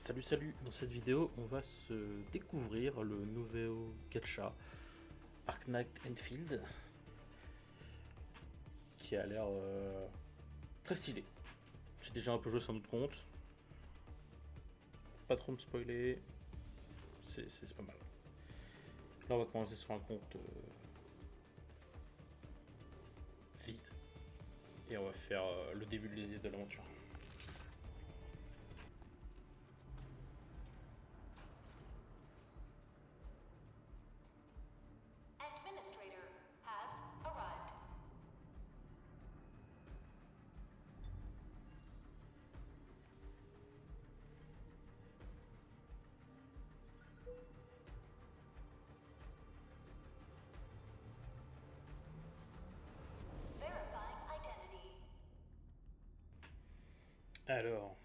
Salut, dans cette vidéo on va se découvrir le nouveau gacha Arknights Endfield qui a l'air très stylé. J'ai déjà un peu joué sur notre compte, pas trop me spoiler, c'est pas mal. Là on va commencer sur un compte vide et on va faire le début de l'aventure. Endministrator has arrived. Verifying identity. Alors,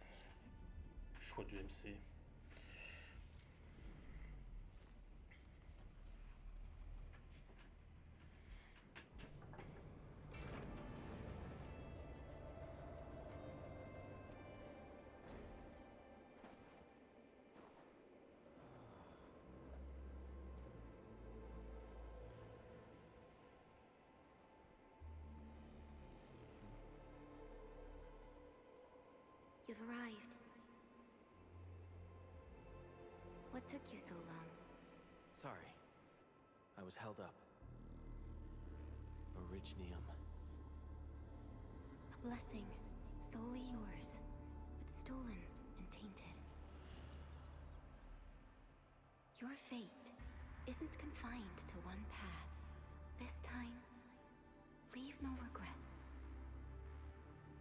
choix du MC. You've arrived. What took you so long? Sorry. I was held up. Originium. A blessing, solely yours, but stolen and tainted. Your fate isn't confined to one path. This time, leave no regrets.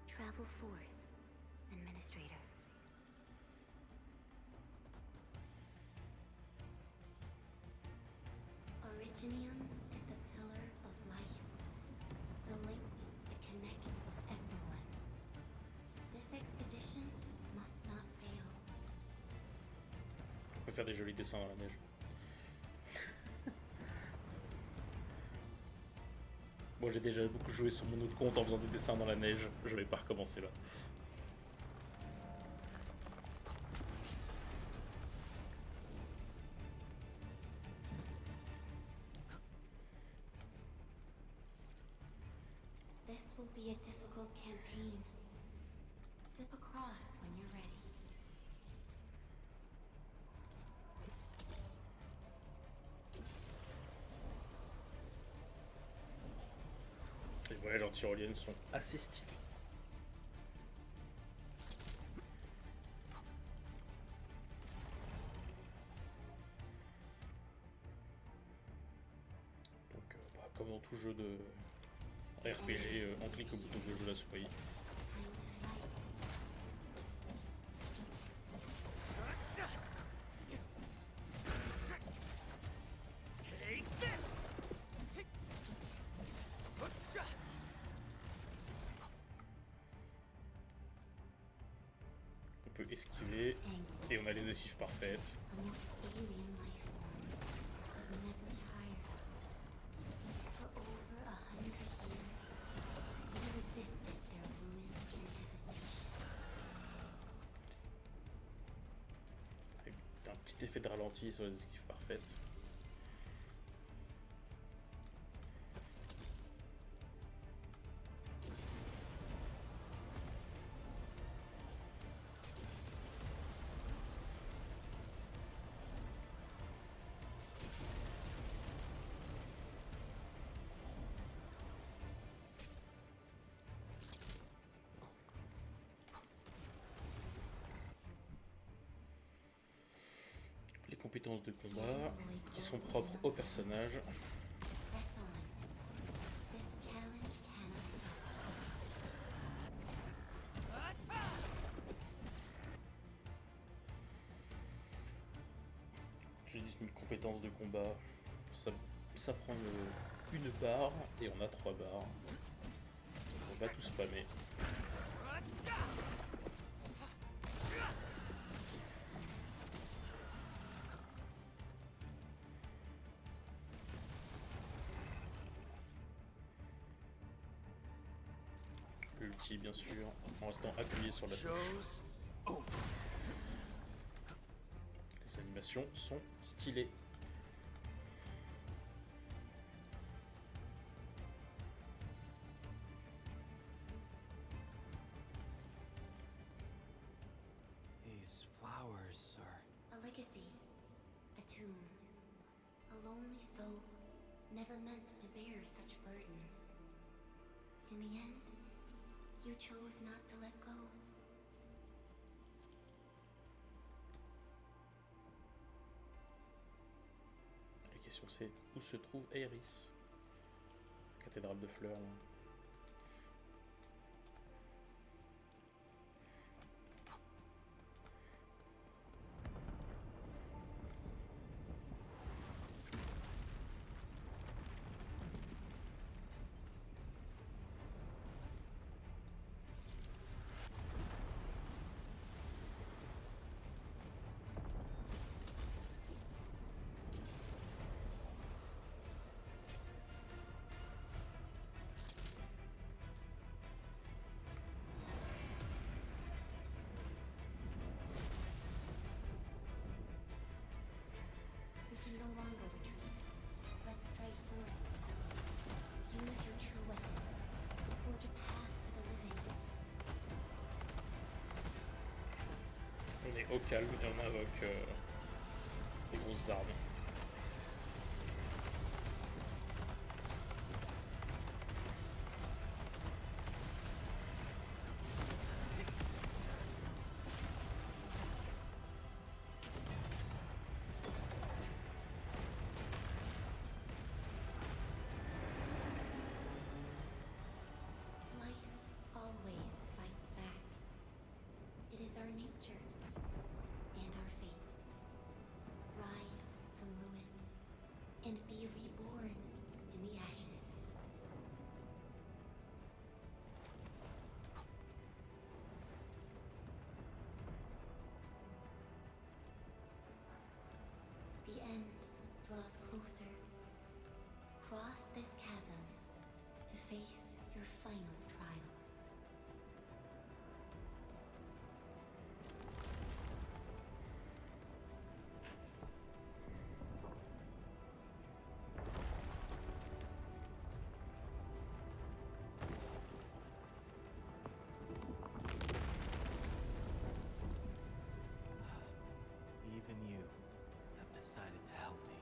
Travel forth, Endministrator. Originium is the pillar of life, the link that connects everyone. This expedition must not fail. On peut faire des jolis dessins dans la neige. Moi j'ai déjà beaucoup joué sur mon autre compte en faisant des dessins dans la neige, je vais pas recommencer là. This will be a difficult campaign. Zip across when you're ready. Les voyages en tyrolienne sont assez stylés. Donc, comme dans tout jeu de RPG, on clique au bouton de jeu de la souris. Time to fight. Take this! On peut esquiver et on a les esquives parfaites. Almost alien life form, but never tires. For over 100 years, we resisted their ruin and devastation. Avec un petit effet de ralenti sur les esquives parfaites. Les compétences de combat qui sont propres au personnage. Press on. This challenge cannot stop us. J'utilise une compétence de combat, ça prend une barre et on a 3 barres. On va tout spammer. Ulti bien sûr, en restant appuyé sur la touche. animations sont stylées. These flowers are... A legacy, a tomb, a lonely soul, never meant to bear such burdens. In the end, you chose not to let go. La question c'est où se trouve Aeris? Cathédrale de fleurs. Là. We can no longer retreat. Let's strike forth. Use your true weapon. Forge a path for the living. On est au calme et on invoque des grosses armes. Life always fights back. It is our nature and our fate. Rise from ruin and be reborn in the ashes. The end draws closer. Cross this chasm to face your final trial. Even you have decided to help me.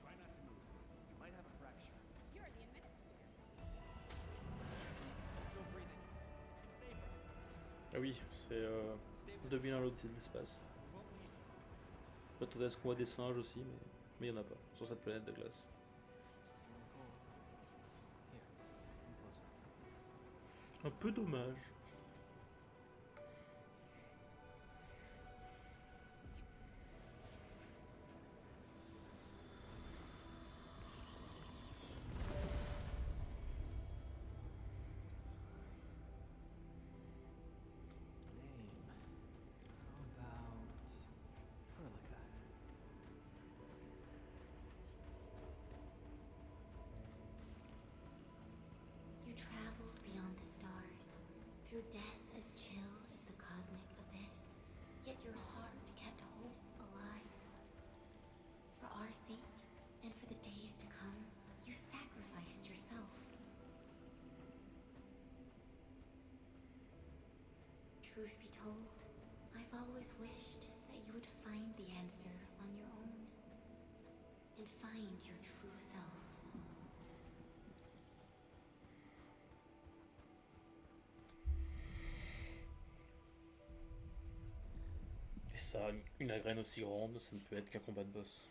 Try not to move. You might have a fracture. You're the administrator. Still breathing. Can save her. Ah oui, c'est 2001 l'Odyssée de l'espace. Won't need Peut-être est-ce qu'on voit des singes aussi, mais il n'y en a pas sur cette planète de glace. Here, come closer. Un peu dommage. Name. How about Perlica? You traveled beyond the stars, through death as chill as the cosmic abyss. Yet your heart kept hope alive. For our sake, and for the days to come, you sacrificed yourself. Truth be told, I've always wished that you would find the answer on your own. And find your true self. Et ça, une graine aussi grande, ça ne peut être qu'un combat de boss.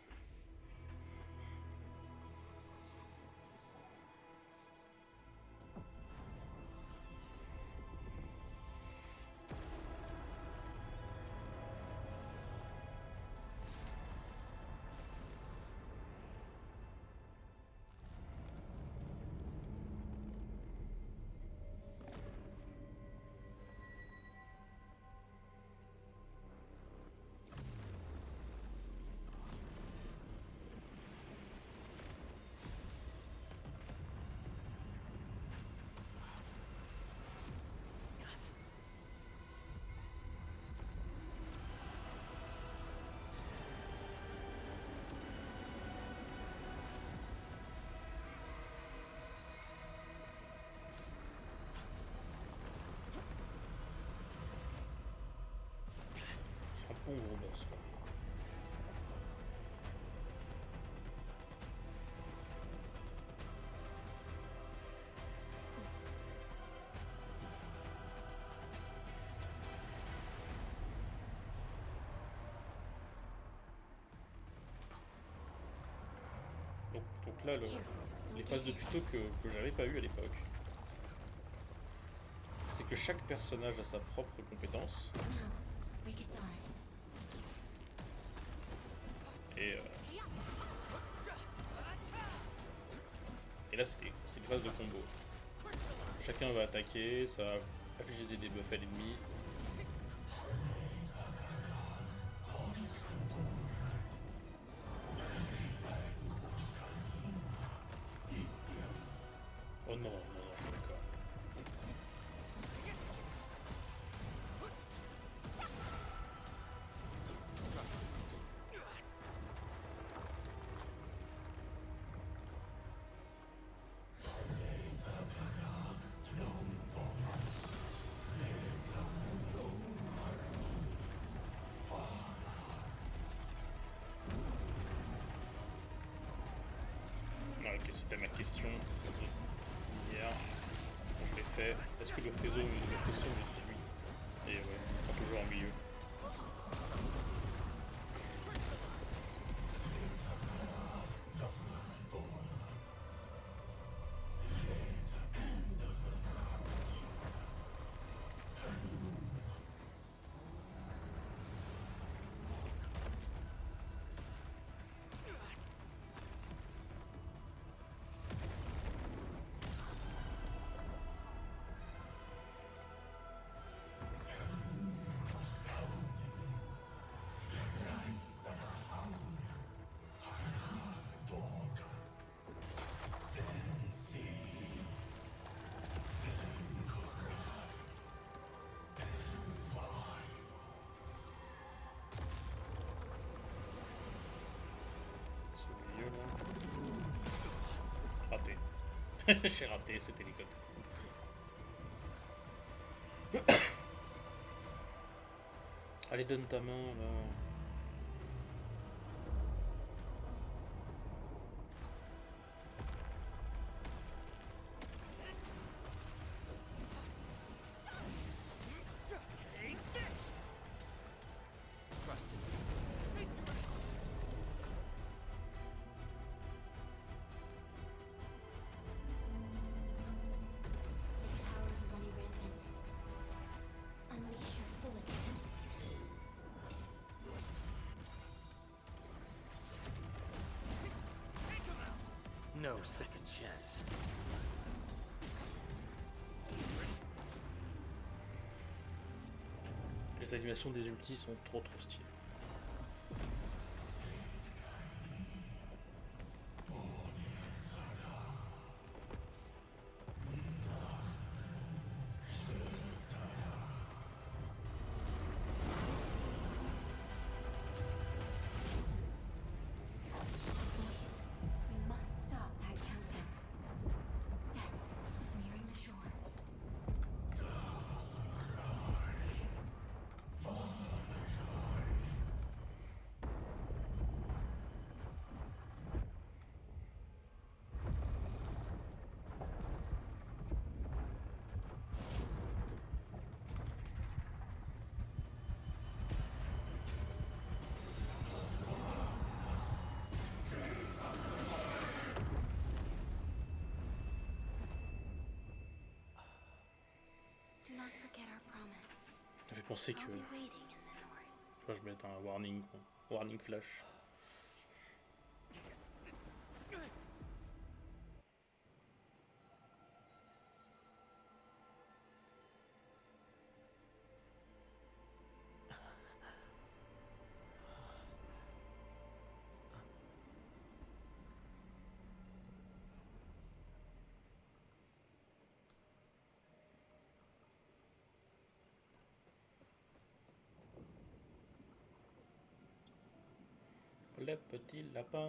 Donc là, les phases de tuto que j'avais pas eu à l'époque, c'est que chaque personnage a sa propre compétence. Et là, c'est des phases de combo. Chacun va attaquer, ça va afficher des debuffs à l'ennemi. Oh non, non, non, je suis d'accord. Ah, ok, c'était ma question hier. Je l'ai fait. Est-ce que le faisceau me suit? Et ouais, pas toujours en milieu. Raté. J'ai raté, c'était les codes. Allez, donne ta main là. No second chance. Les animations des ultis sont trop stylées. Ça fait penser que je vais mettre un warning flash. Le petit lapin.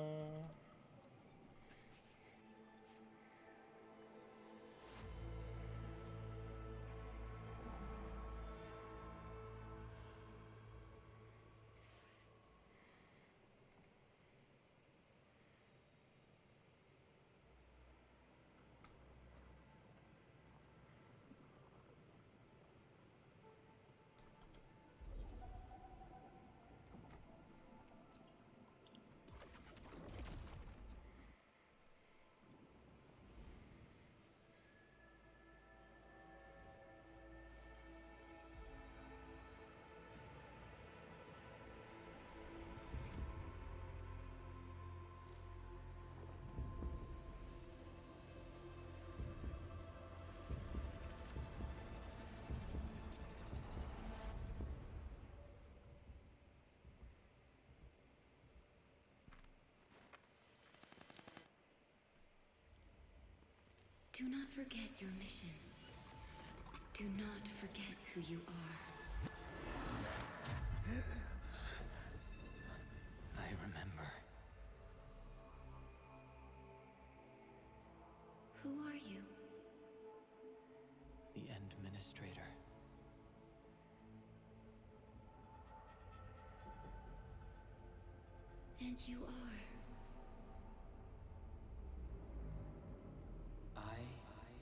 Do not forget your mission. Do not forget who you are. I remember. Who are you? The Endministrator. And you are. I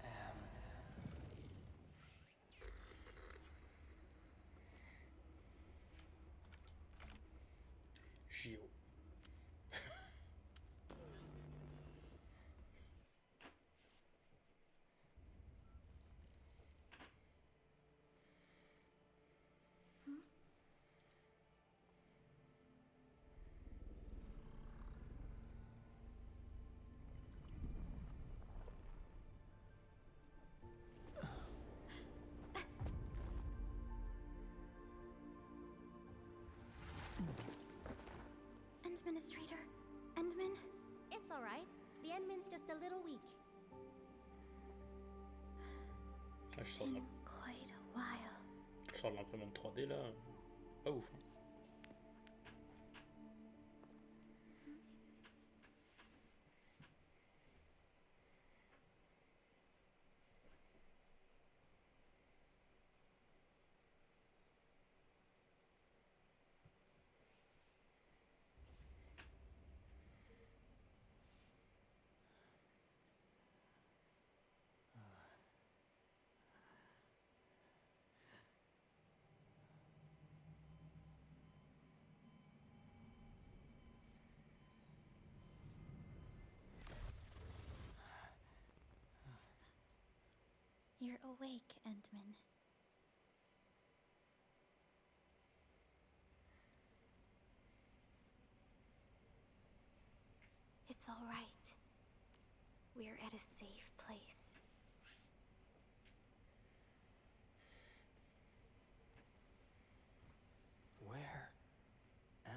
am. Gio. Endministrator? Endmin? It's alright. The Endman's just a little weak. Ah, It's been quite a while. je sors de l'imprimante 3D là. Pas ouf. Hein. You're awake, Endmin. It's all right. We're at a safe place. Where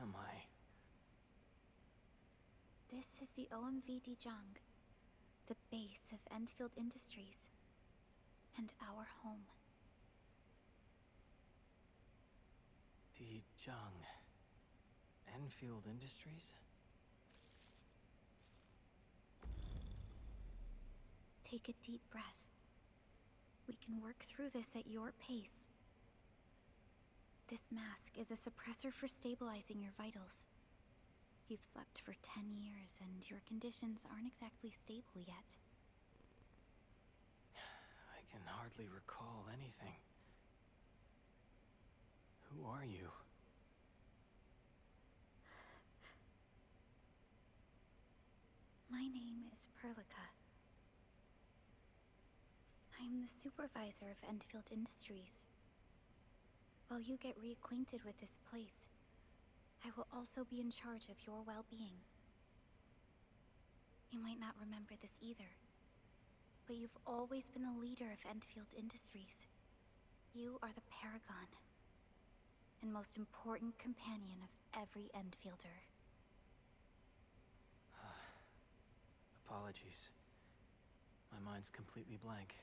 am I? This is the OMV Dijong, the base of Endfield Industries, and our home. Dijong. Enfield Industries? Take a deep breath. We can work through this at your pace. This mask is a suppressor for stabilizing your vitals. You've slept for 10 years, and your conditions aren't exactly stable yet. I can hardly recall anything. Who are you? My name is Perlica. I'm the supervisor of Endfield Industries. While you get reacquainted with this place, I will also be in charge of your well-being. You might not remember this either, but you've always been the leader of Endfield Industries. You are the paragon, and most important companion of every Endfielder. Apologies. My mind's completely blank.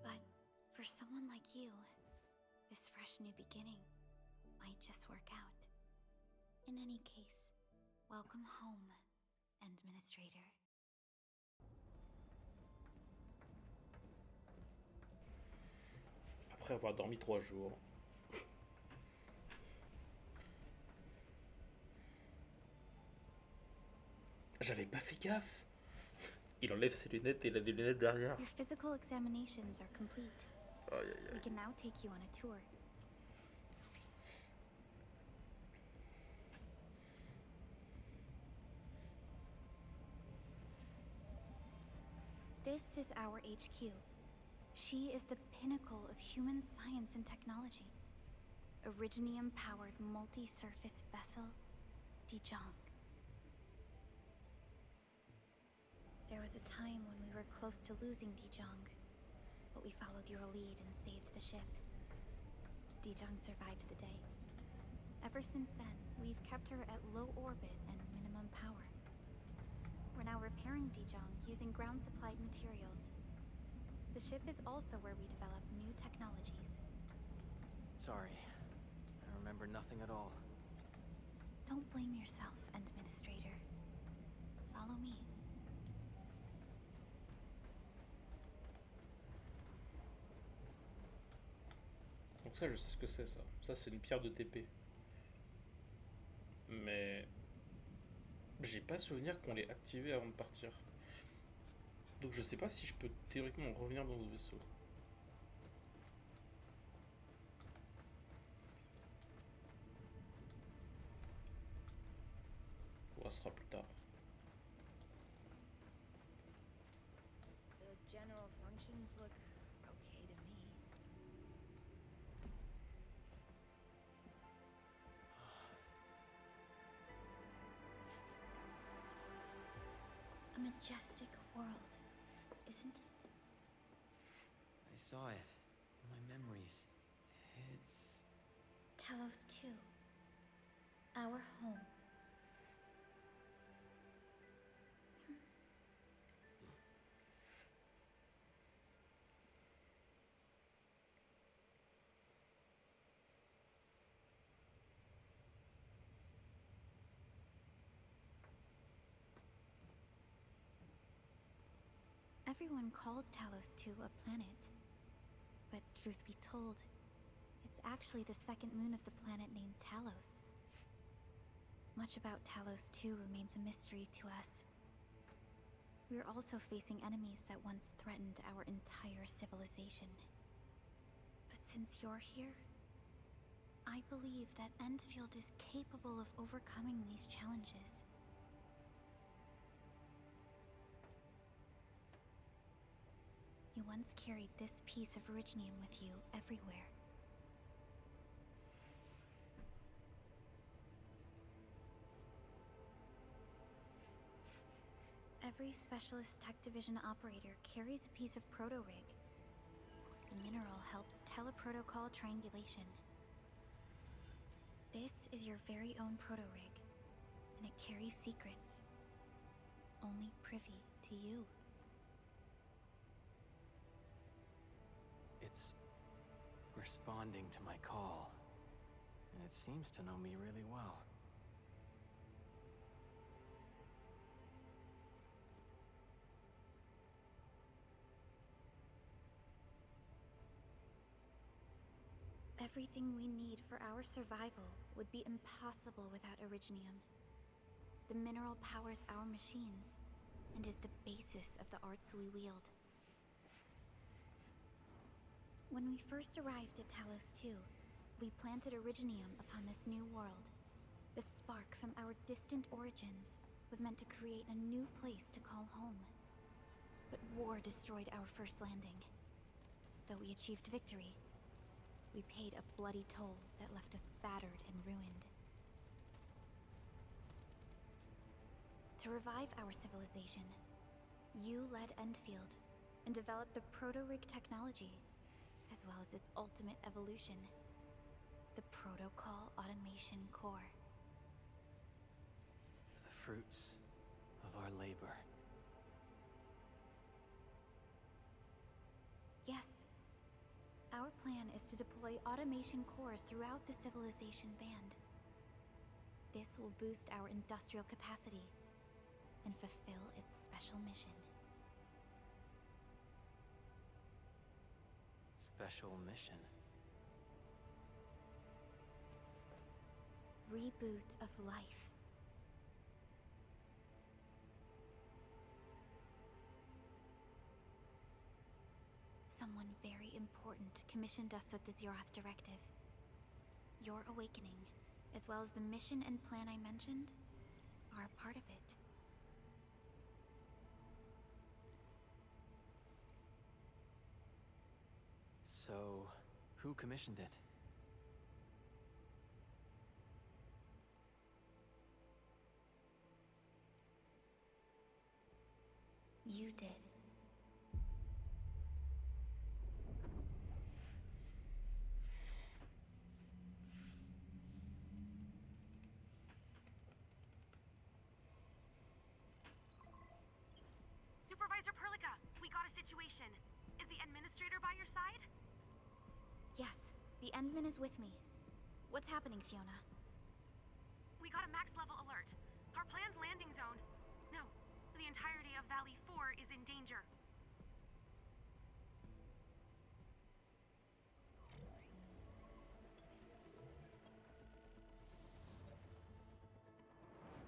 But for someone like you, this fresh new beginning might just work out. In any case, welcome home, Endministrator. Après avoir dormi 3 jours. J'avais pas fait gaffe. Il enlève ses lunettes et il a des lunettes derrière. Your physical examinations are complete. Aïe aïe We aïe. can now take you on a tour. This is our HQ. She is the pinnacle of human science and technology. Originium-powered multi-surface vessel, Dijong. There was a time when we were close to losing Dijong, but but we followed your lead and saved the ship. Dijong survived the day. Ever since then, we've kept her at low orbit and minimum power. We're now repairing Dijong using ground-supplied materials. The ship is also where we develop new technologies. Sorry. I remember nothing at all. Don't blame yourself, Endministrator. Follow me. Donc ça, je sais ce que c'est, ça. Ça, c'est une pierre de TP. Mais... j'ai pas souvenir qu'on l'ait activé avant de partir. Donc je sais pas si je peux théoriquement revenir dans ce vaisseau. On sera plus tard. The general functions look okay to me. A majestic world, isn't it? I saw it in my memories. It's... Talos-II. Our home. Everyone calls Talos-II a planet. But truth be told, it's actually the second moon of the planet named Talos. Much about Talos-II remains a mystery to us. We're also facing enemies that once threatened our entire civilization. But since you're here, I believe that Endfield is capable of overcoming these challenges. You once carried this piece of Originium with you everywhere. Every Specialist Tech Division operator carries a piece of proto-rig. The mineral helps teleprotocol triangulation. This is your very own proto-rig, and it carries secrets. Only privy to you. It's responding to my call. And it seems to know me really well. Everything we need for our survival would be impossible without Originium. The mineral powers our machines, and is the basis of the arts we wield. When we first arrived at Talos-II, we planted Originium upon this new world. The spark from our distant origins was meant to create a new place to call home. But war destroyed our first landing. Though we achieved victory, we paid a bloody toll that left us battered and ruined. To revive our civilization, you led Endfield and developed the proto-rig technology, as well as its ultimate evolution, the Protocol Automation Core. The fruits of our labor. Yes. Our plan is to deploy automation cores throughout the civilization band. This will boost our industrial capacity and fulfill its special mission. Special mission? Reboot of life. Someone very important commissioned us with the Zeroth Directive. Your awakening, as well as the mission and plan I mentioned, are a part of it. So, who commissioned it? You did. Supervisor Perlica, we got a situation. Is the Administrator by your side? Yes, the Endman is with me. What's happening, Fiona? We got a max level alert. Our planned landing zone. No, the entirety of Valley 4 is in danger.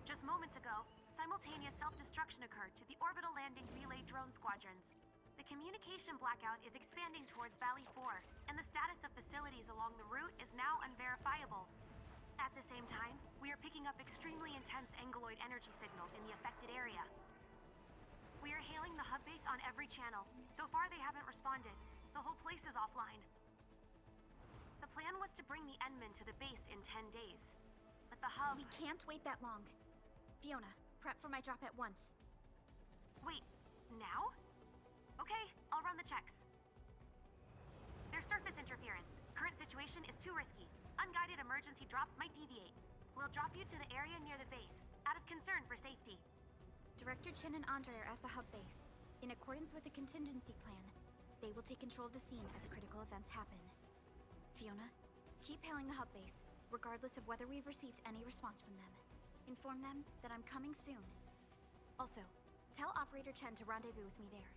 Just moments ago, simultaneous self-destruction occurred to the orbital landing relay drone squadrons. The communication blackout is expanding towards Valley 4, and the status of facilities along the route is now unverifiable. At the same time, we are picking up extremely intense angeloid energy signals in the affected area. We are hailing the hub base on every channel. So far, they haven't responded. The whole place is offline. The plan was to bring the Endman to the base in 10 days. But the hub... We can't wait that long. Fiona, prep for my drop at once. Wait, now? Okay, I'll run the checks. There's surface interference. Current situation is too risky. Unguided emergency drops might deviate. We'll drop you to the area near the base, out of concern for safety. Director Chen and Andre are at the hub base. In accordance with the contingency plan, they will take control of the scene as critical events happen. Fiona, keep hailing the hub base, regardless of whether we've received any response from them. Inform them that I'm coming soon. Also, tell Operator Chen to rendezvous with me there.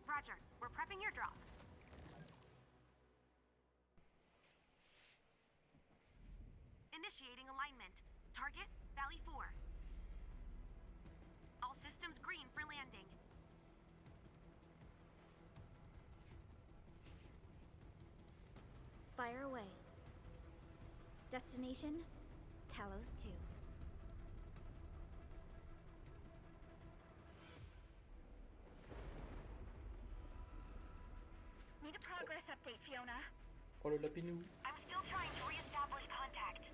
Roger, we're prepping your drop. Initiating alignment. Target, Valley 4. All systems green for landing. Fire away. Destination, Talos-II. Need a progress update, Fiona. Oh le lapinou. I'm still trying to re-establish contact.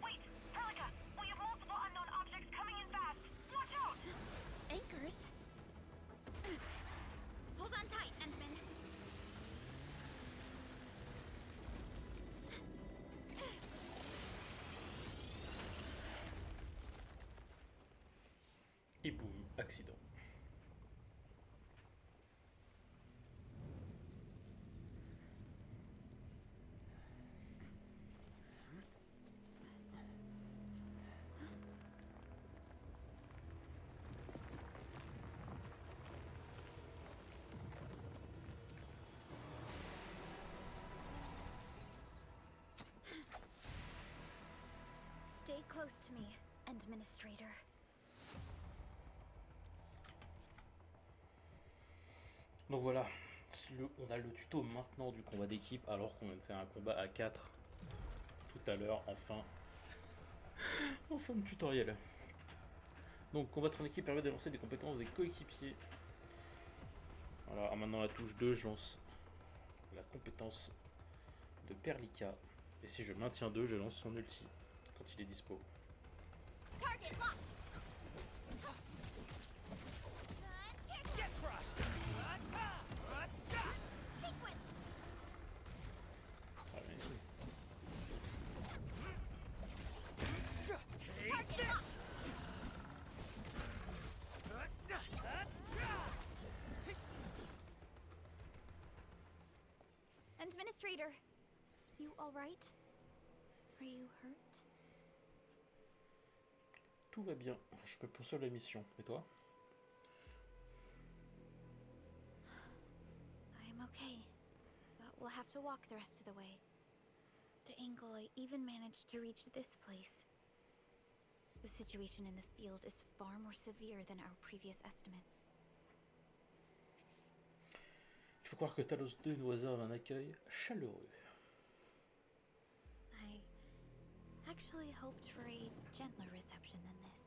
Wait, Perlica, we have multiple unknown objects coming in fast. Watch out! Anchors? Hold on tight, Endman. Et boum, accident. Stay close to me, Endministrator. Donc voilà, on a le tuto maintenant du combat d'équipe alors qu'on vient de faire un combat à 4 tout à l'heure, enfin. Enfin le tutoriel. Donc combattre en équipe permet de lancer des compétences des coéquipiers. Voilà, alors maintenant la touche 2, je lance la compétence de Perlica. Et si je maintiens 2, je lance son ulti quand il est dispo. Target locked. Get crushed! Sequence. Ah, mais oui. Target locked. Endministrator, you all right? Are you hurt? Tout va bien, je peux poursuivre la mission. Et toi? I'm okay, but we'll have to walk the rest of the way. The angle I even managed to reach this place. The situation in the field is far more severe than our previous estimates. Il faut croire que Talos-II nous réserve un accueil chaleureux. I actually hoped for a gentler reception than this.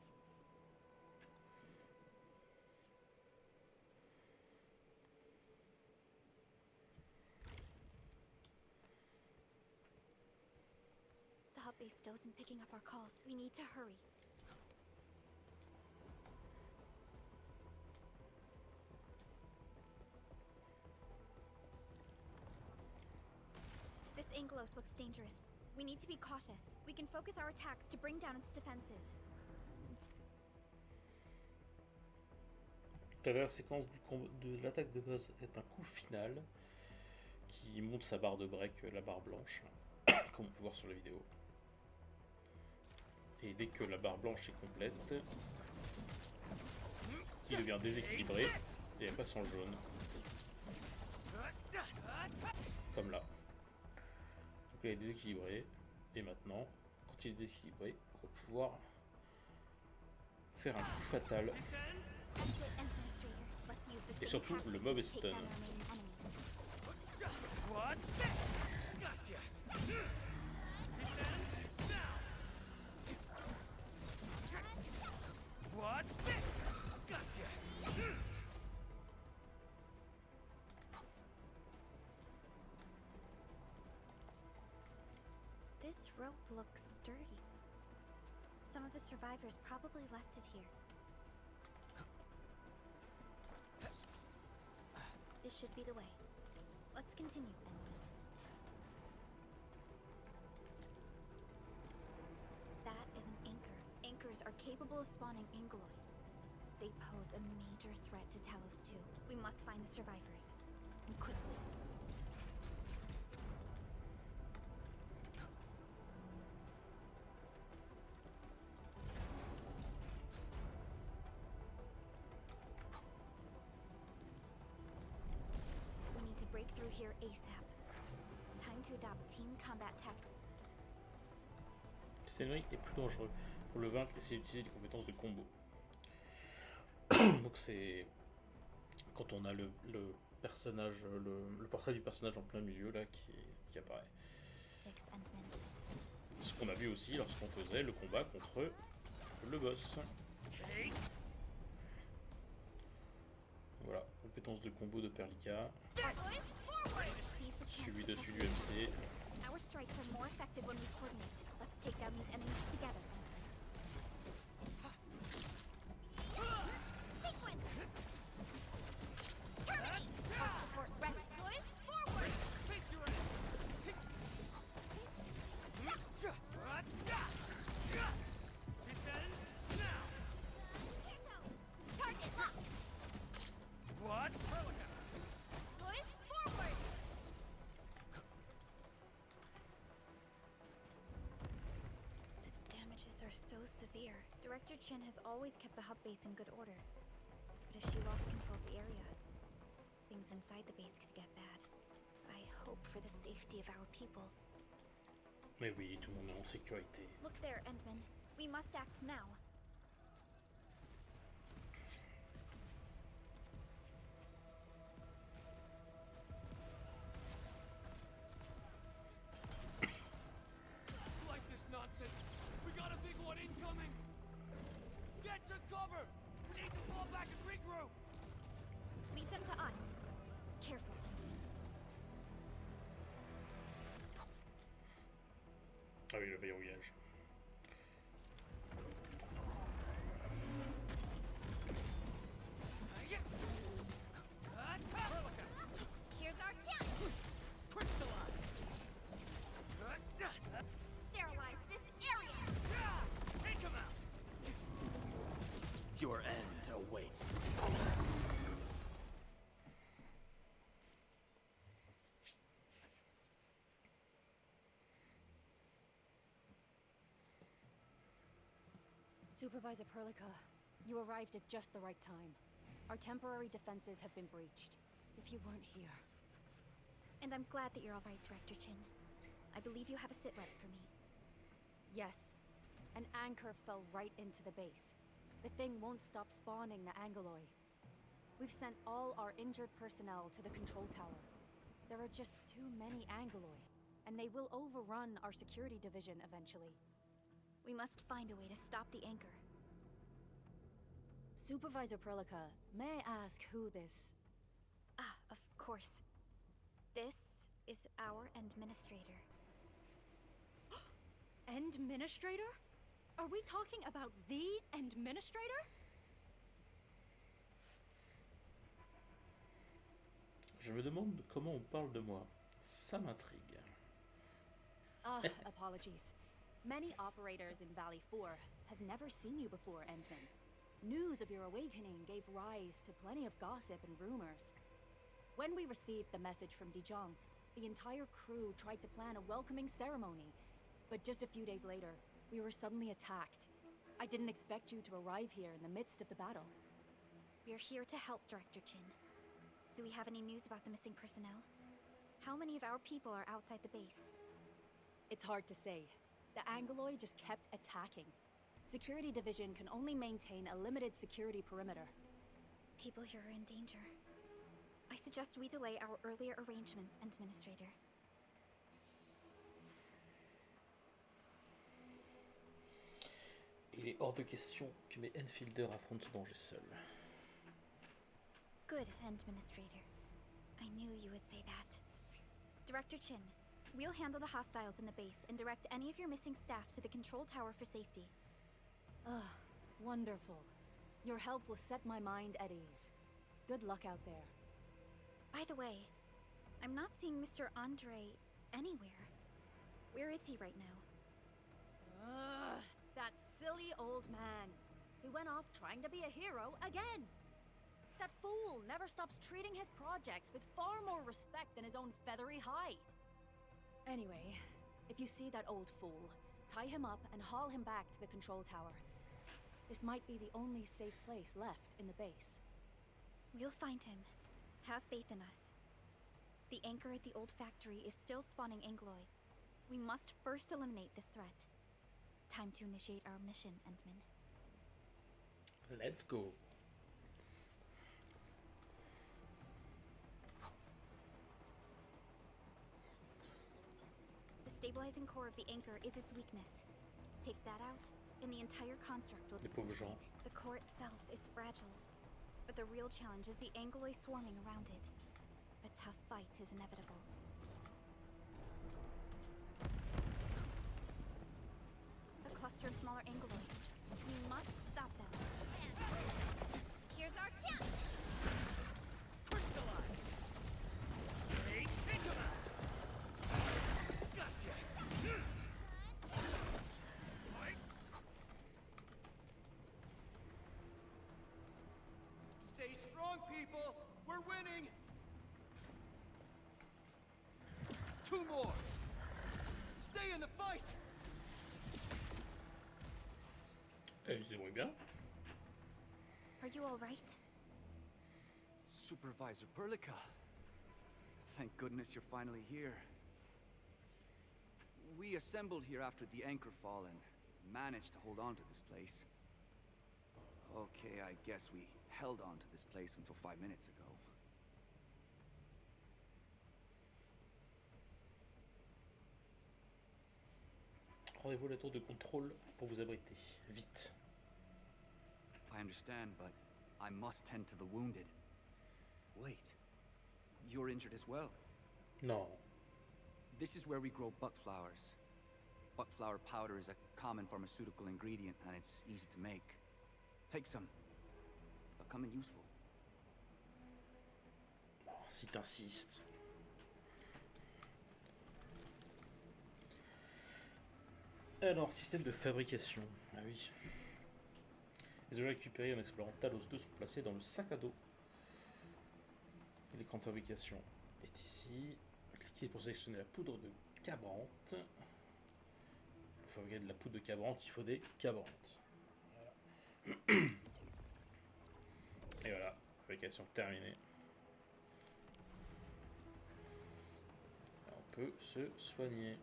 The hub base still isn't picking up our calls. We need to hurry. This Angelos looks dangerous. We need to be cautious. We can focus our attacks to bring down its defenses. La dernière séquence de l'attaque de base est un coup final qui monte sa barre de break, la barre blanche, comme on peut voir sur la vidéo. Et dès que la barre blanche est complète, il devient déséquilibré et elle passe en jaune. Comme là. Donc là, il est déséquilibré. Et maintenant, quand il est déséquilibré, on va pouvoir faire un coup fatal. Et surtout, le mob est stun. This rope looks sturdy. Some of the survivors probably left it here. This should be the way. Let's continue, Endman. That is an anchor. Anchors are capable of spawning anguloid. They pose a major threat to Talos-II. We must find the survivors. And quickly. We need to break through here ASAP. Time to adopt team combat tactics. Cet ennemi est plus dangereux. Pour le vaincre, essayez d'utiliser les compétences de combo. Donc c'est quand on a le personnage, le portrait du personnage en plein milieu là qui apparaît. Ce qu'on a vu aussi lorsqu'on faisait le combat contre le boss. Voilà, compétence de combo de Perlica. Suivi dessus du MC. Our strikes are more effective when we coordinate. Let's take down these enemies together. Sequence! Terminate! Support ready. Boys, forward! Face your Descend now! Target locked! What? Boys, forward! The damages are so severe. Director Chin has always kept the hub base in good order. But if she lost control of the area, things inside the base could get bad. I hope for the safety of our people. Mais oui, tout le monde est en sécurité. Look there, Endman. We must act now. Like this nonsense! We got a big one incoming! Get to cover! We need to fall back and regroup! Leave them to us. Careful. Ah oui, le verrouillage. Here's our chance! Crystallize! Sterilize this area! Take him out! Your end awaits. Supervisor Perlica, you arrived at just the right time. Our temporary defenses have been breached. If you weren't here... And I'm glad that you're all right, Director Chin. I believe you have a sit rep for me. Yes. An anchor fell right into the base. The thing won't stop spawning the Angoloi. We've sent all our injured personnel to the control tower. There are just too many Angoloi, and they will overrun our security division eventually. We must find a way to stop the anchor. Supervisor Perlica, may I ask who this... Ah, of course. This is our Endministrator. Endministrator? Are we talking about the Endministrator? Je me demande comment on parle de moi. Ça m'intrigue. Apologies. Many operators in Valley 4 have never seen you before, Endman. News of your awakening gave rise to plenty of gossip and rumors. When we received the message from Dijon, the entire crew tried to plan a welcoming ceremony. But just a few days later, we were suddenly attacked. I didn't expect you to arrive here in the midst of the battle. We're here to help, Director Chin. Do we have any news about the missing personnel? How many of our people are outside the base? It's hard to say. The Angoloi just kept attacking. Security Division can only maintain a limited security perimeter. People here are in danger. I suggest we delay our earlier arrangements, Endministrator. Il est hors de question que mes Enfielder affrontent ce danger seul. Good, Endministrator. I knew you would say that. Director Chin, we'll handle the hostiles in the base and direct any of your missing staff to the control tower for safety. Ugh, wonderful. Your help will set my mind at ease. Good luck out there. By the way, I'm not seeing Mr. Andre anywhere. Where is he right now? Ugh, that silly old man. He went off trying to be a hero again. That fool never stops treating his projects with far more respect than his own feathery hide. Anyway, if you see that old fool, tie him up and haul him back to the control tower. This might be the only safe place left in the base. We'll find him. Have faith in us. The anchor at the old factory is still spawning Angoloi. We must first eliminate this threat. Time to initiate our mission, Endman. Let's go. The stabilizing core of the anchor is its weakness. Take that out, and the entire construct will disintegrate. The core itself is fragile, but the real challenge is the Angoloi swarming around it. A tough fight is inevitable. A cluster of smaller Angoloi. We must stop them. Here's our chance! Crystallize! Think about it! Gotcha! Stay strong, people! We're winning! 2 more! Stay in the fight! C'est muy bien. Are you all right? Supervisor Perlica. Thank goodness you're finally here. We assembled here after the anchor fall and managed to hold on to this place. Okay, I guess we held on to this place until 5 minutes ago. Rendez-vous à la tour de contrôle pour vous abriter. Vite. I understand, but I must tend to the wounded. Wait, you're injured as well? No. This is where we grow buckflowers. Buckflower powder is a common pharmaceutical ingredient, and it's easy to make. Take some. They'll come in useful. Si t'insistes. Alors, système de fabrication. Ah oui. Les objets récupérés en explorant Talos-II sont placés dans le sac à dos. L'écran de fabrication est ici. Cliquez pour sélectionner la poudre de cabrante. Pour fabriquer de la poudre de cabrante, il faut des cabrantes. Voilà. Et voilà, fabrication terminée. On peut se soigner.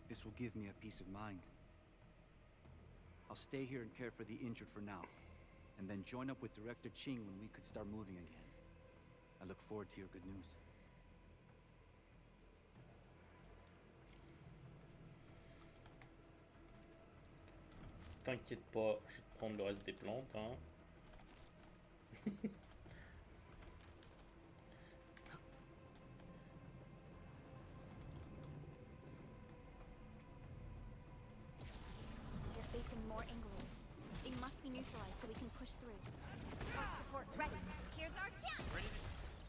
This will give me a peace of mind. I'll stay here and care for the injured for now, and then join up with Director Ching when we could start moving again. I look forward to your good news. T'inquiète pas, je vais te prendre le reste des plantes. Hein. They're facing more Angoloi. They must be neutralized so we can push through. Spark support ready. Here's our chance! Ready to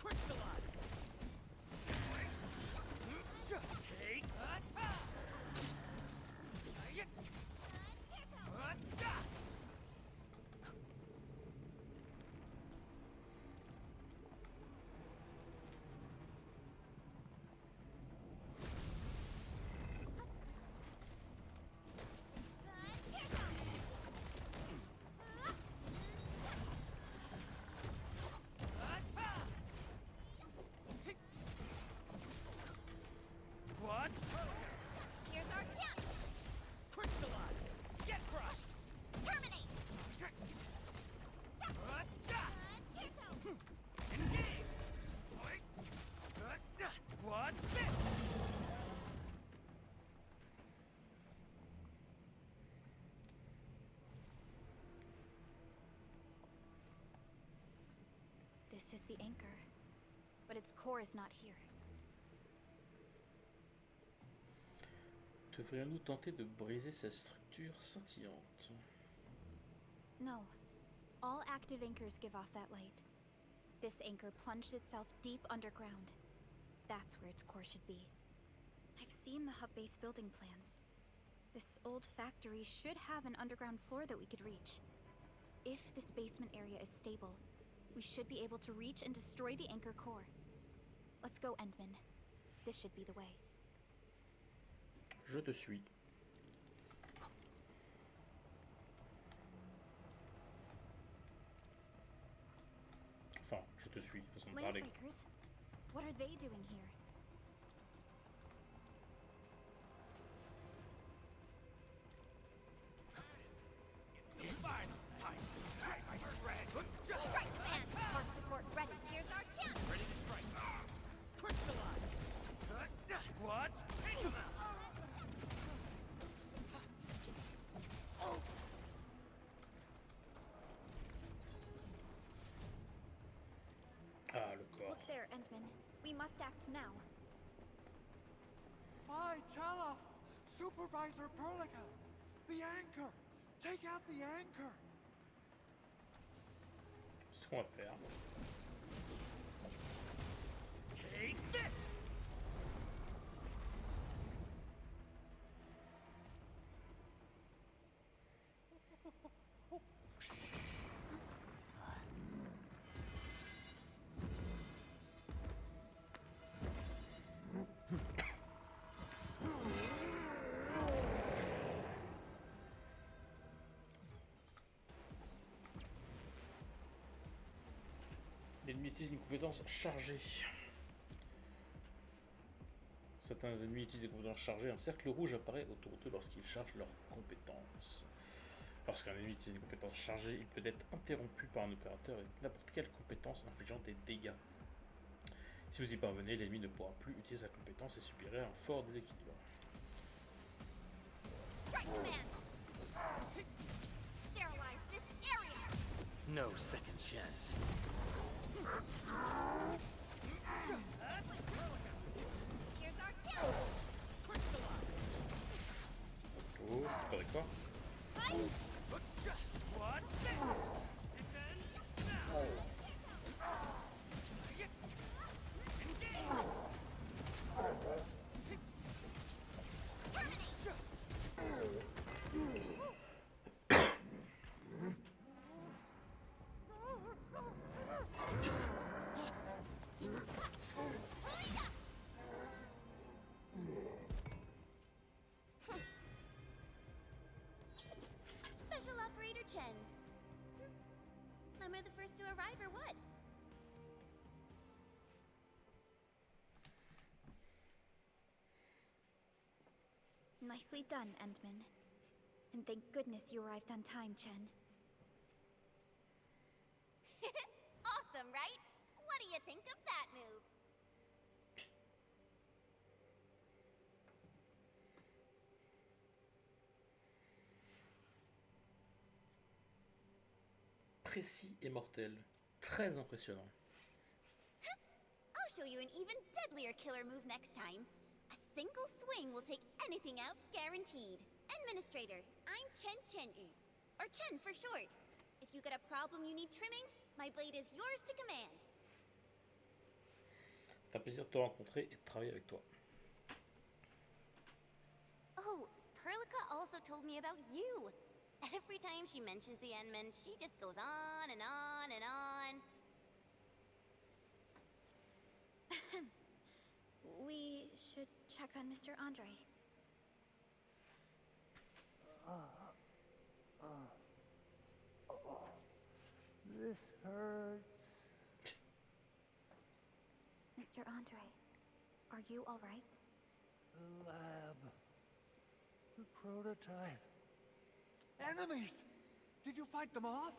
crystallize! this is the anchor, but its core is not here. Devrions-nous tenter de briser sa structure scintillante? No. All active anchors give off that light. This anchor plunged itself deep underground. That's where its core should be. I've seen the hub base building plans. This old factory should have an underground floor that we could reach. If this basement area is stable, we should be able to reach and destroy the anchor core. Let's go, Endman. This should be the way. Je te suis. Enfin, je te suis, façon de parler. Landbreakers? What are they doing here? It's the final time to hide my friend. Right, command! Hard support ready. Here's our chance! Ready to strike. Crystallize. What? Take him out. Ah, le corps. Look there, Endman. We must act now. By Talos, Supervisor Perlica, the anchor. Take out the anchor. C'est ce qu'on va faire. Take this. L'ennemi utilise une compétence chargée. Certains ennemis utilisent des compétences chargées. Un cercle rouge apparaît autour d'eux lorsqu'ils chargent leurs compétences. Lorsqu'un ennemi utilise une compétence chargée, il peut être interrompu par un opérateur avec n'importe quelle compétence infligeant des dégâts. Si vous y parvenez, l'ennemi ne pourra plus utiliser sa compétence et subirait un fort déséquilibre. Strike command! Sterilize this area! No second chance. Here's our chance! Oh, pas d'accord. What's this? This ends now. Special Operator Chen. Am I the first to arrive or what? Nicely done, Endman. And thank goodness you arrived on time, Chen. Awesome, right? What do you think of that move? Précis et mortel. Très impressionnant. I'll show you an even deadlier killer move next time. A single swing will take anything out, guaranteed. Administrator, I'm Chen Chen-yu, or Chen for short. If you got a problem you need trimming, my blade is yours to command. C'est un plaisir de te rencontrer et de travailler avec toi. Oh, Perlica also told me about you. Every time she mentions the Endman, she just goes on and on and on. We should check on Mr. Andre. This hurts. Mr. Andre, are you all right? The lab. The prototype. Enemies! Did you fight them off?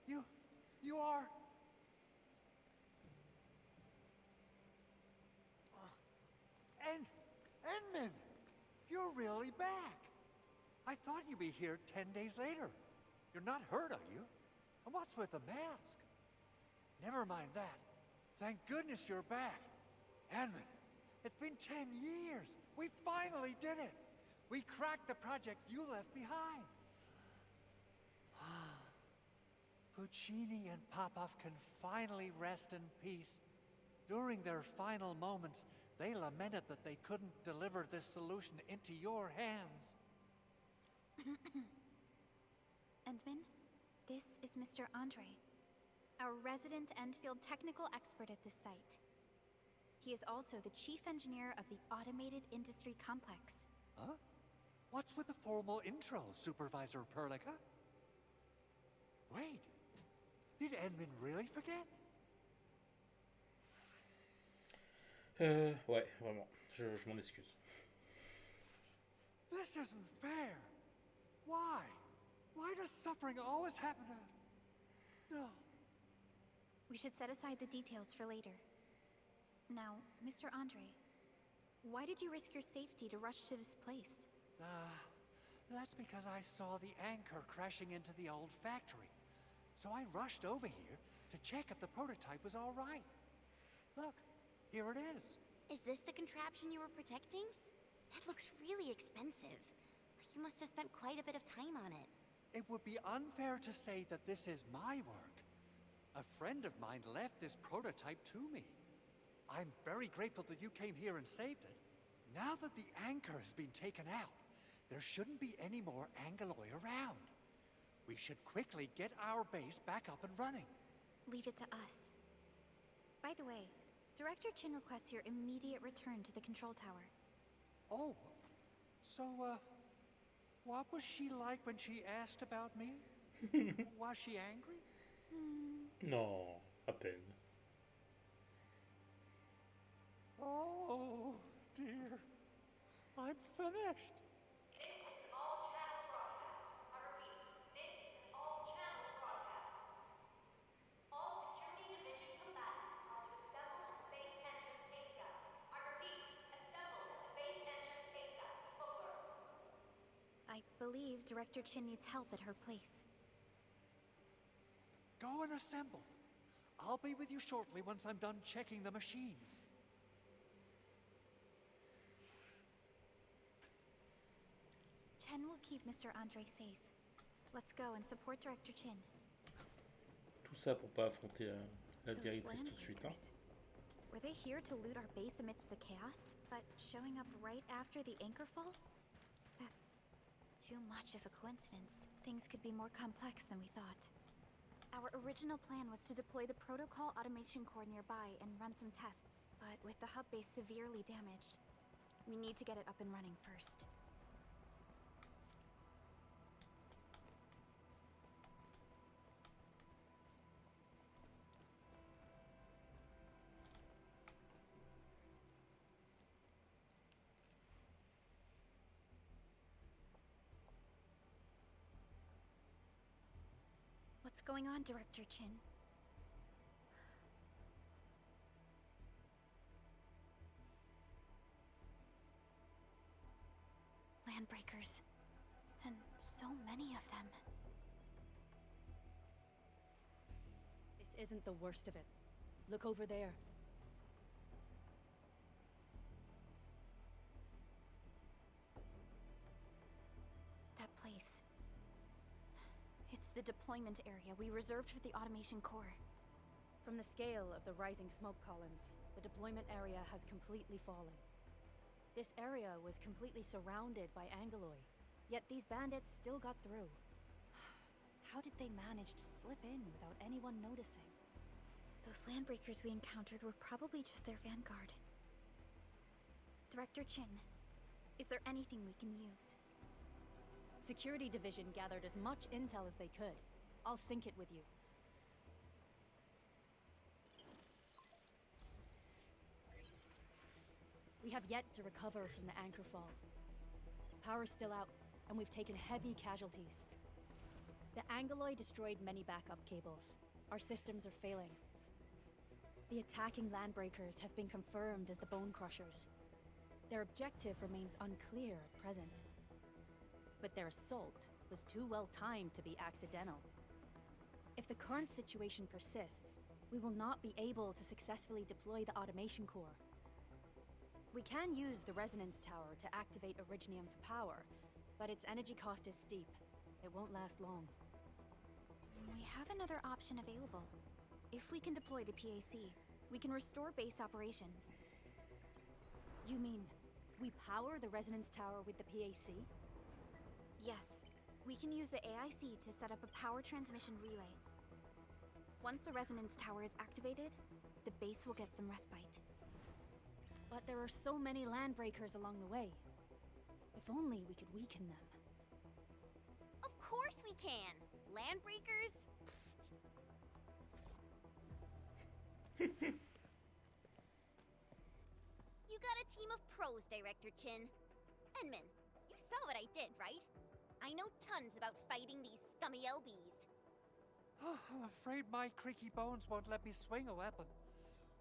You are... Endman! You're really back! I thought you'd be here 10 days later. You're not hurt, are you? And what's with the mask? Never mind that. Thank goodness you're back. Edmund, it's been 10 years. We finally did it. We cracked the project you left behind. Puccini and Popov can finally rest in peace. During their final moments, they lamented that they couldn't deliver this solution into your hands. Endman, this is Mr. Andre, our resident Endfield technical expert at this site. He is also the chief engineer of the automated industry complex. Huh? What's with the formal intro, Supervisor Perlica? Wait, did Edmund really forget? Ouais, vraiment, je m'en excuse. This isn't fair. Why? Why does suffering always happen to... No. We should set aside the details for later. Now, Mr. Andre, why did you risk your safety to rush to this place? That's because I saw the anchor crashing into the old factory. So I rushed over here to check if the prototype was all right. Look, here it is. Is this the contraption you were protecting? It looks really expensive. You must have spent quite a bit of time on it. It would be unfair to say that this is my work. A friend of mine left this prototype to me. I'm very grateful that you came here and saved it. Now that the anchor has been taken out, there shouldn't be any more Angoloi around. We should quickly get our base back up and running. Leave it to us. By the way, Director Chin requests your immediate return to the control tower. Oh, so, what was she like when she asked about me? Was she angry? Non, à peine. Oh, dear. I'm finished. This is an all-channel broadcast. I repeat, this is an all-channel broadcast. All security division combatants are to assemble at the base entrance ASAP. I repeat, assemble at the base entrance ASAP. Over. I believe Director Chin needs help at her place. Go and assemble. I'll be with you shortly once I'm done checking the machines. Chen will keep Mr. Andre safe. Let's go and support Director Chin. Tout ça pour pas affronter la Those directrice tout de suite. Hein. landbreakers. Were they here to loot our base amidst the chaos? But showing up right after the anchor fall? That's too much of a coincidence. Things could be more complex than we thought. Our original plan was to deploy the protocol automation core nearby and run some tests, but with the hub base severely damaged, we need to get it up and running first. What's going on, Director Chin? Landbreakers. And so many of them. This isn't the worst of it. Look over there. That place. It's the deployment area we reserved for the automation core. From the scale of the rising smoke columns, the deployment area has completely fallen. This area was completely surrounded by Angoloi, yet these bandits still got through. How did they manage to slip in without anyone noticing? Those landbreakers we encountered were probably just their vanguard. Director Chin, is there anything we can use? Security Division gathered as much intel as they could. I'll sync it with you. We have yet to recover from the anchor fall. Power's still out, and we've taken heavy casualties. The Angoloi destroyed many backup cables. Our systems are failing. The attacking landbreakers have been confirmed as the Bone Crushers. Their objective remains unclear at present. But their assault was too well timed to be accidental. If the current situation persists, we will not be able to successfully deploy the automation core. We can use the resonance tower to activate Originium for power, but its energy cost is steep. It won't last long. We have another option available. If we can deploy the PAC, we can restore base operations. You mean we power the resonance tower with the PAC? Yes, we can use the AIC to set up a power transmission relay. Once the resonance tower is activated, the base will get some respite. But there are so many land breakers along the way. If only we could weaken them. Of course we can! Land breakers? You got a team of pros, Director Chin. Enman, you saw what I did, right? I know tons about fighting these scummy LBs. I'm afraid my creaky bones won't let me swing a weapon.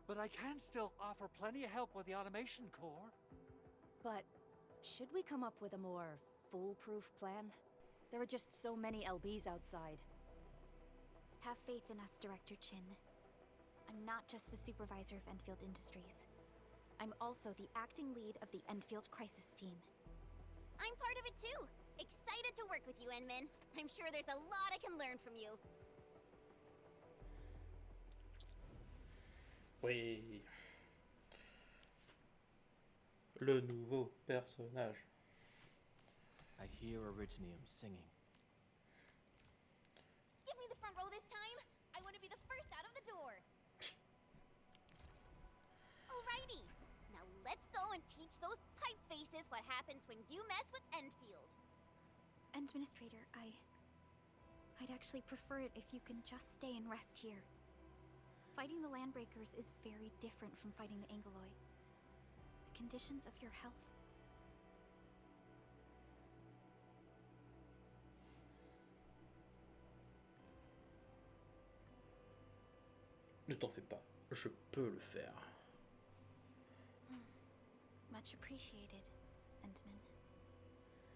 But I can still offer plenty of help with the automation core. But should we come up with a more foolproof plan? There are just so many LBs outside. Have faith in us, Director Chin. I'm not just the supervisor of Endfield Industries. I'm also the acting lead of the Endfield Crisis Team. I'm part of it too. Excited to work with you, Enman. I'm sure there's a lot I can learn from you. Oui. Le nouveau personnage. I hear Originium singing. Give me the front row this time. I want to be the first out of the door. Alrighty. Now let's go and teach those pipe faces what happens when you mess with Endfield. Endministrator, I'd actually prefer it if you can just stay and rest here. Fighting the Landbreakers is very different from fighting the Angoloi. The conditions of your health... Ne t'en fais pas, je peux le faire. Much appreciated, Endman.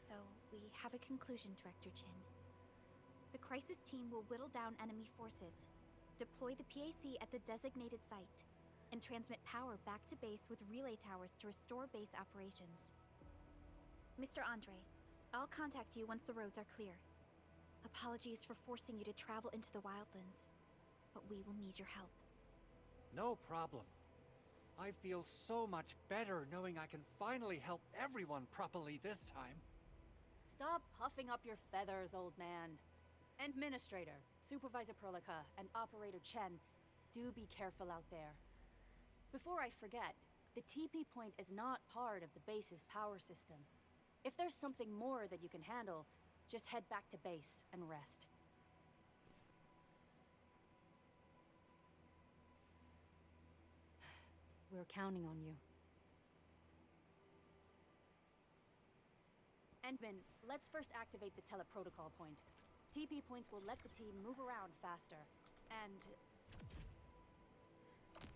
So, we have a conclusion, Director Chin. The crisis team will whittle down enemy forces, deploy the PAC at the designated site, and transmit power back to base with relay towers to restore base operations. Mr. Andre, I'll contact you once the roads are clear. Apologies for forcing you to travel into the wildlands, but we will need your help. No problem. I feel so much better knowing I can finally help everyone properly this time. Stop puffing up your feathers, old man. Administrator, Supervisor Prolica, and Operator Chen, do be careful out there. Before I forget, the TP point is not part of the base's power system. If there's something more that you can handle, just head back to base and rest. We're counting on you. Endman, let's first activate the teleprotocol point. TP points will let the team move around faster. And...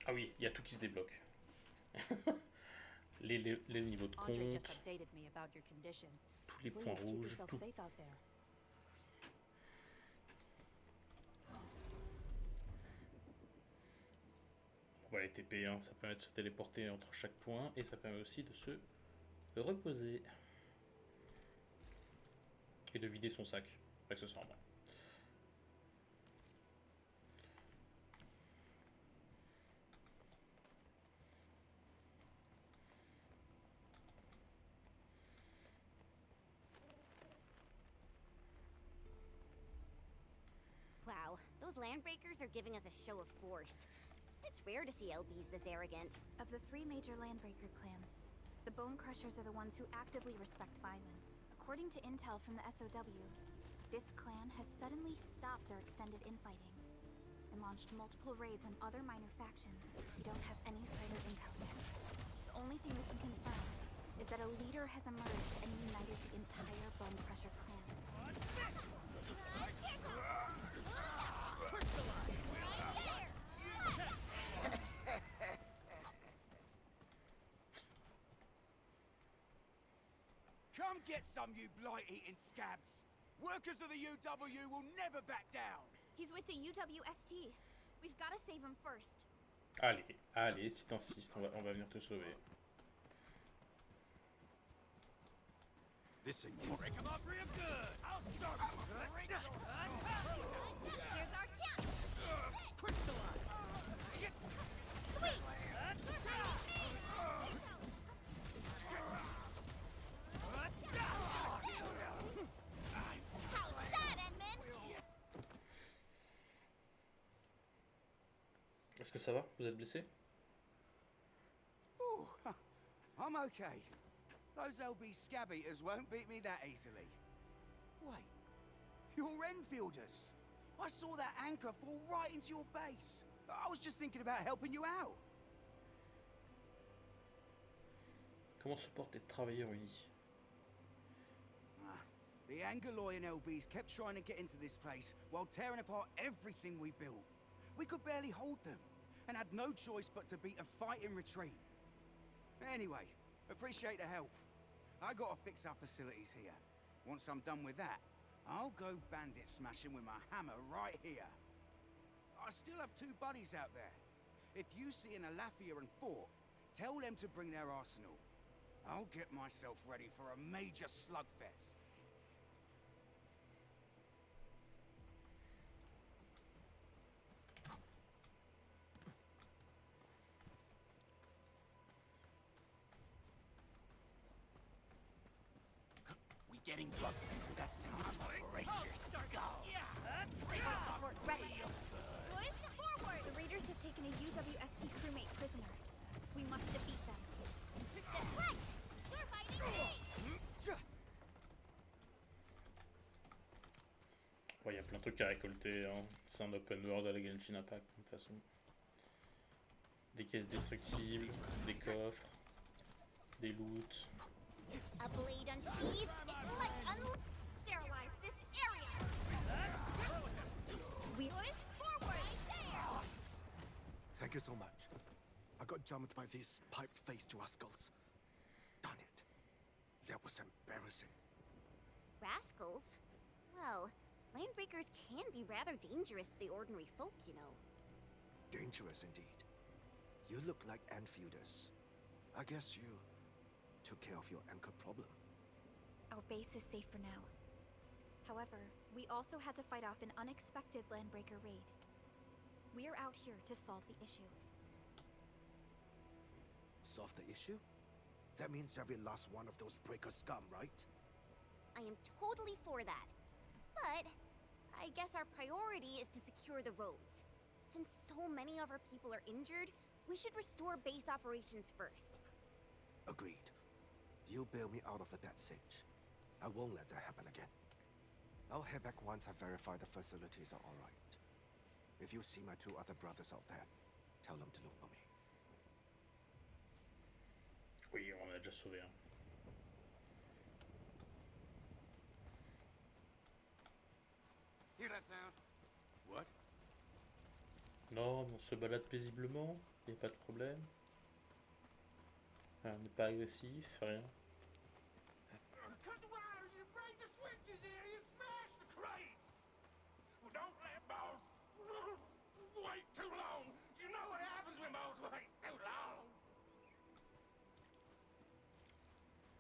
Ah oui, il y a tout qui se débloque. les niveaux de Andre compte, just updated me about your condition. tous les Please points keep rouges, yourself tout. safe out there. Voilà, les TP, hein, ça permet de se téléporter entre chaque point et ça permet aussi de se reposer. Et de vider son sac, accessoirement. Wow, those Landbreakers are giving us a show of force. It's rare to see LBs this arrogant. Of the three major Landbreaker clans, the Bone Crushers are the ones who actively respect violence. According to intel from the SOW, this clan has suddenly stopped their extended infighting and launched multiple raids on other minor factions. We don't have any further intel yet. The only thing we can confirm is that a leader has emerged and united the entire Bone Crusher clan. Come get some, you blight-eating scabs! Workers of the UW will never back down! He's with the UWST. We've got to save him first. Allez, allez, si t'insistes, on va venir te sauver. This ain't break him up real good. I'll start break your Here's our chance. crystallize. Sweet. You're fighting me. How's that, Edmund? Est-ce que ça va? Vous êtes blessé? Ooh, I'm okay. Those LB scab eaters won't beat me that easily. Wait, you're Enfielders. I saw that anchor fall right into your base. I was just thinking about helping you out. Comment se portent les travailleurs unis? The Angoloi and LBs kept trying to get into this place while tearing apart everything we built. We could barely hold them, and had no choice but to beat a fight in retreat. Anyway, appreciate the help. I gotta fix our facilities here. Once I'm done with that, I'll go bandit smashing with my hammer right here. I still have 2 buddies out there. If you see an Alafia and Fort, tell them to bring their arsenal. I'll get myself ready for a major slugfest. We getting drunk? That sounds great. Support ready. Boys, forward! The raiders have taken a UWST crewmate prisoner. We must defeat them. Deflect! You're fighting me! Ouais, y a plein de trucs à récolter, hein. C'est un open world à la Genshin Impact, de toute façon. Des caisses destructibles, des coffres, des loots. A blade unsheathed. It's like sterilize this area. We forward. Right there. Thank you so much. I got jumped by these pipe-faced rascals. Darn it. That was embarrassing. Rascals? Well, landbreakers can be rather dangerous to the ordinary folk, you know. Dangerous indeed. You look like Enfielders. I guess you took care of your anchor problem. Our base is safe for now. However, we also had to fight off an unexpected landbreaker raid. We are out here to solve the issue. Solve the issue? That means every last one of those breaker scum, right? I am totally for that. But I guess our priority is to secure the roads. Since so many of our people are injured, we should restore base operations first. Agreed. You'll bail me out of the death sage. I won't let that happen again. I'll head back once I verify the facilities are alright. If you see my 2 other brothers out there, tell them to look for me. Oui, on a déjà sauvé un. Hear that sound? What? Non, on se balade paisiblement, y a pas de problème. On n'est pas agressif, rien. Cut the wire, you break the switches here, you smash the crates! Well, don't let boss wait too long. You know what happens when boss waits too long.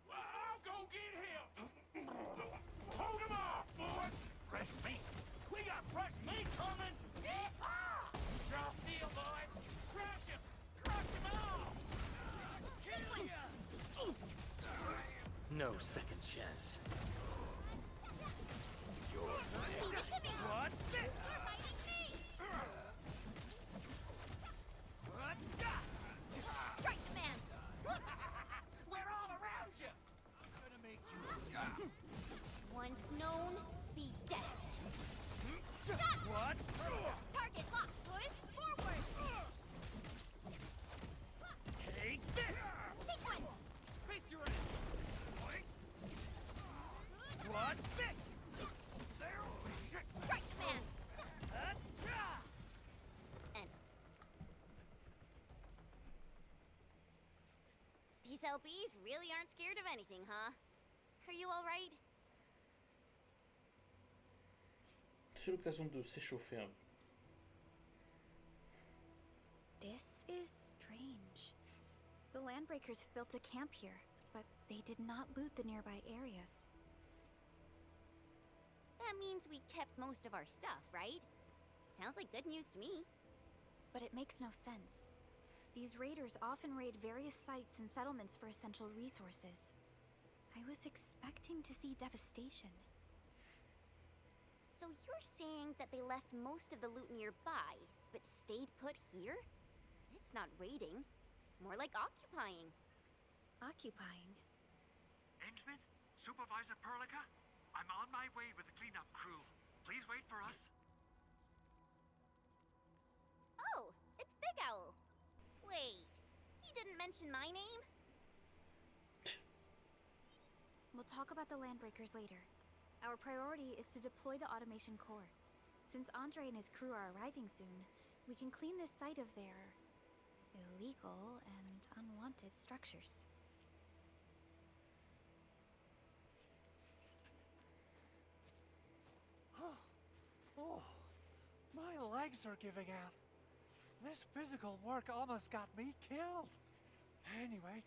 Well, I'll go get him. Hold him off, boys. Fresh meat. We got fresh meat coming. Draw steel, boys. Crush him. Crush him all. Kill ya. No second chance. What's this? You're fighting me! Strike command! We're all around you. I'm gonna make you. Once known, be dead. What? Target locked, boys! Forward! Take this. Sequence! Face your end. What's this? Strike command! And these LBs really aren't scared of anything, huh? Are you alright? C'est l'occasion de s'échauffer un peu. The Landbreakers built a camp here, but they did not loot the nearby areas. That means we kept most of our stuff, right? Sounds like good news to me. But it makes no sense. These raiders often raid various sites and settlements for essential resources. I was expecting to see devastation. So you're saying that they left most of the loot nearby, but stayed put here? It's not raiding. More like occupying. Occupying? Endman? Supervisor Perlica? I'm on my way with the cleanup crew. Please wait for us. Oh, it's Big Owl. Wait, he didn't mention my name? We'll talk about the Landbreakers later. Our priority is to deploy the automation core. Since Andre and his crew are arriving soon, we can clean this site of their illegal and unwanted structures. Oh, my legs are giving out. This physical work almost got me killed. Anyway,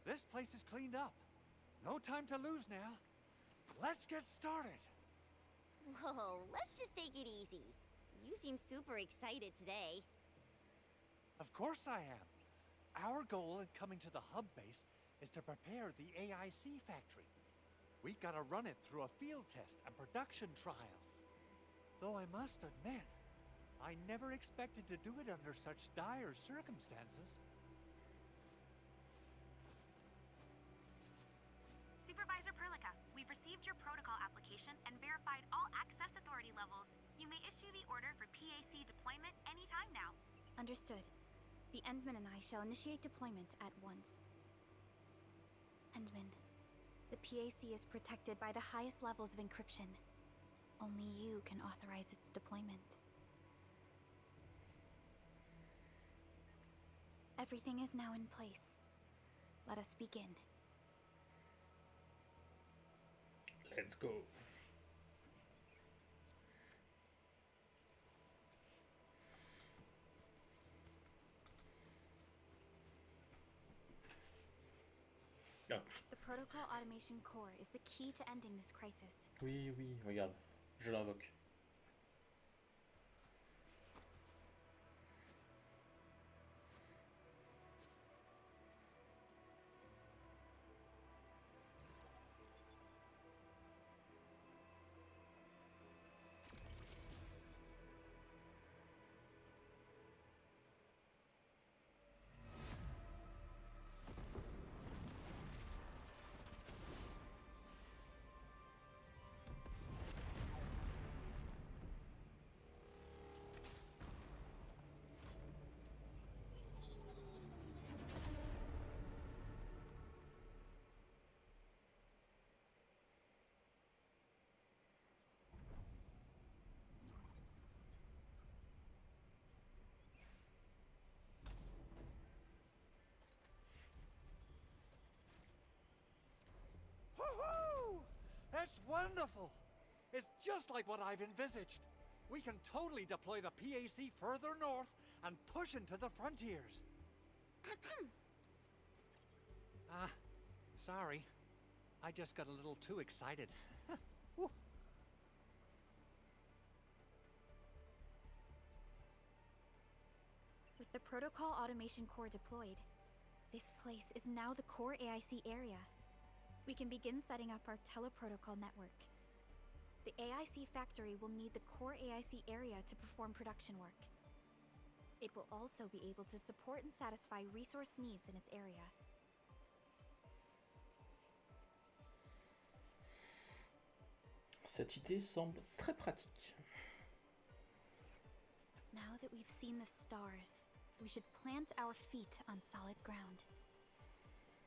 this place is cleaned up. No time to lose now. Let's get started. Whoa, let's just take it easy. You seem super excited today. Of course I am. Our goal in coming to the hub base is to prepare the AIC factory. We gotta run it through a field test and production trials. Though I must admit, I never expected to do it under such dire circumstances. Supervisor Perlica, we've received your protocol application and verified all access authority levels. You may issue the order for PAC deployment anytime now. Understood. The Endman and I shall initiate deployment at once. Endman, the PAC is protected by the highest levels of encryption. Only you can authorize its deployment. Everything is now in place. Let us begin. Let's go. Ah, The protocol automation core is the key to ending this crisis. oui, oui, regarde, je l'invoque. Woohoo! That's wonderful! It's just like what I've envisaged. We can totally deploy the PAC further north and push into the frontiers. Sorry. I just got a little too excited. Whew. With the protocol automation core deployed, this place is now the core AIC area. We can begin setting up our teleprotocol network. The AIC factory will need the core AIC area to perform production work. It will also be able to support and satisfy resource needs in its area. Cette idée semble très pratique. Now that we've seen the stars, we should plant our feet on solid ground.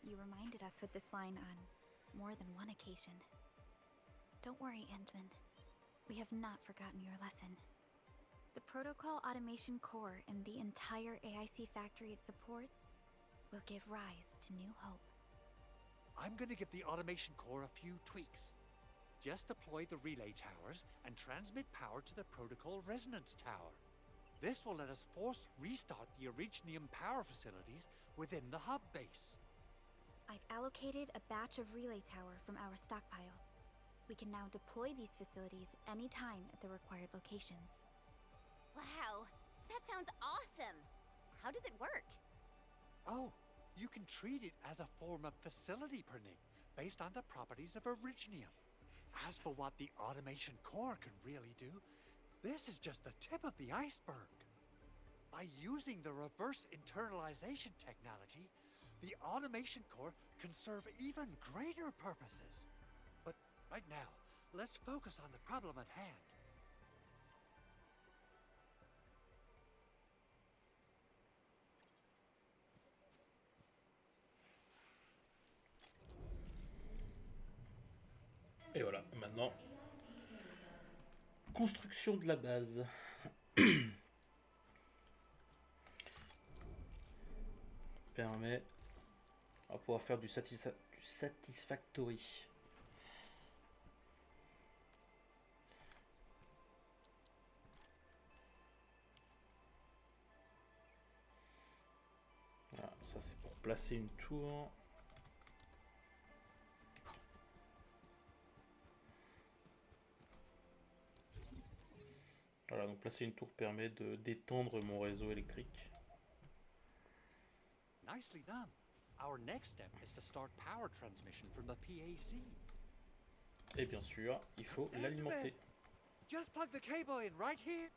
You reminded us with this line on more than one occasion. Don't worry, Endman. We have not forgotten your lesson. The protocol automation core and the entire AIC factory it supports will give rise to new hope. I'm gonna give the automation core a few tweaks. Just deploy the relay towers and transmit power to the protocol resonance tower. This will let us force restart the Originium power facilities within the hub base. I've allocated a batch of relay tower from our stockpile. We can now deploy these facilities anytime at the required locations. Wow, that sounds awesome! How does it work? Oh, you can treat it as a form of facility printing based on the properties of Originium. As for what the automation core can really do, this is just the tip of the iceberg. By using the reverse internalization technology, the automation core can serve even greater purposes. But right now, let's focus on the problem at hand. Et voilà, maintenant, construction de la base. Permet à pouvoir faire du satisfactory. Voilà, ça c'est pour placer une tour. Voilà, donc placer une tour permet de d'étendre mon réseau électrique. Nicely done. Our next step is to start power transmission from the PAC. Et bien sûr, il faut l'alimenter. Just plug the cable in right here.